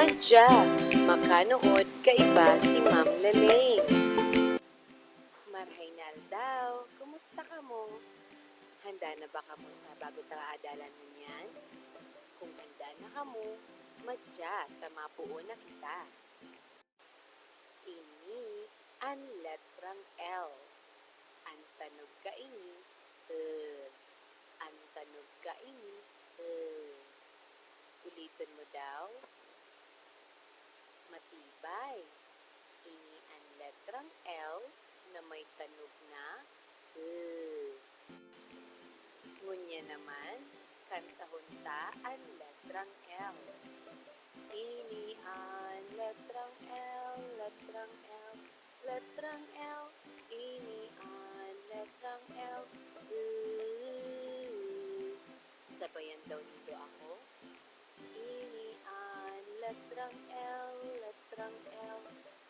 Madya, makanood kaiba si Ma'am Lalaine. Marhaynal daw, kumusta ka mo? Handa na ba ka mo sa bago taadalan mo niyan? Kung handa na ka mo, madya, tamapuo na kita. Ini ang letrang L. Ang tanog ka ini, ang tanog ka ini, Ulitin mo daw. Matibay. Ini ang letrang L na may tanog na Ngunya naman, kantahon ta ang letrang L. Ini ang letrang L, letrang L, letrang L. Ini ang letrang L. Sabayan daw nito ako. Ini ang letrang L, letrang L,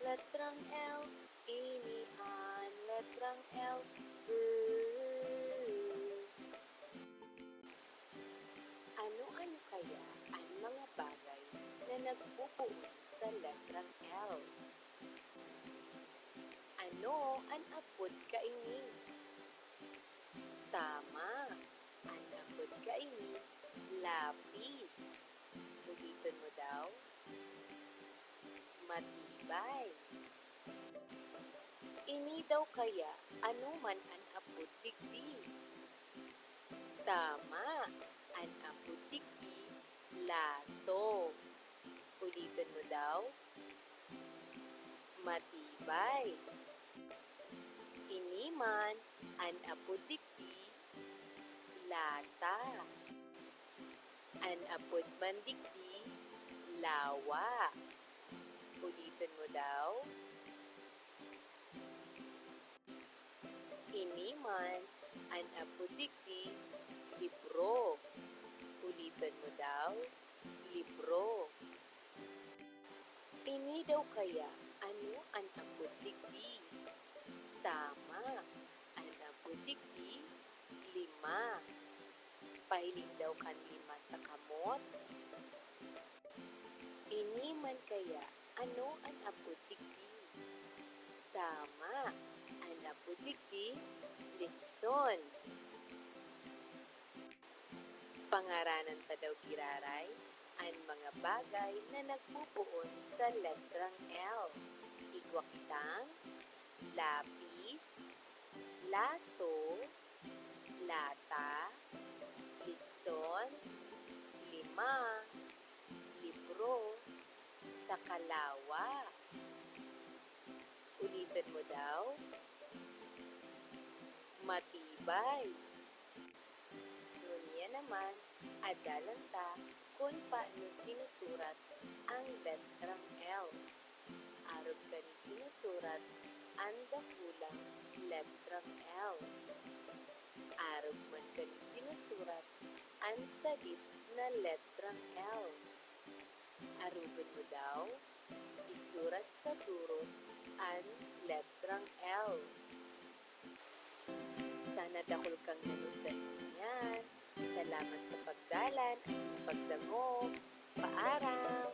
letrang L. Ini ang letrang L. Ano-ano kaya ang mga bagay na nagbubuo sa letrang L? Ano ang apod kaini? Tama, ang apod kaini, lapis. Ulitin mo daw. Matibay. Ini daw kaya ano man ang apod digdi? Tama, ang apod digdi, laso. Ulitin mo daw. Matibay. Ini man ang apod digdi, lata. An apod man digdi, lawa. Ulitin mo daw. Ini man an apod digdi, libro. Ulitin mo daw. Libro. Ini daw kaya ano ang apod digdi? Tama, ang apod digdi, lima. Pahiling daw kan lima sa kamot. Ini man kaya ano ang apod digdi? Tama, ang apod digdi, litson. Pangaranan ta daw kiraray ang mga bagay na nagpupuon sa letrang L. Igwakitang, lapis, laso, lata, litson, lima, libro, sakalawa. Ulitin mo daw. Matibay. Ngunya naman, adalan ta kung paano sinusurat ang letrang L. Arog ka ni sinusurat ang dakulang letrang L. Arog man ka ni sinusurat ang sagip na letrang L. Arugin mo daw, isurat sa turos ang letrang L. Sana dahol kang nanundan niyan. Salamat sa pagdalan at pagdangog. Paaram!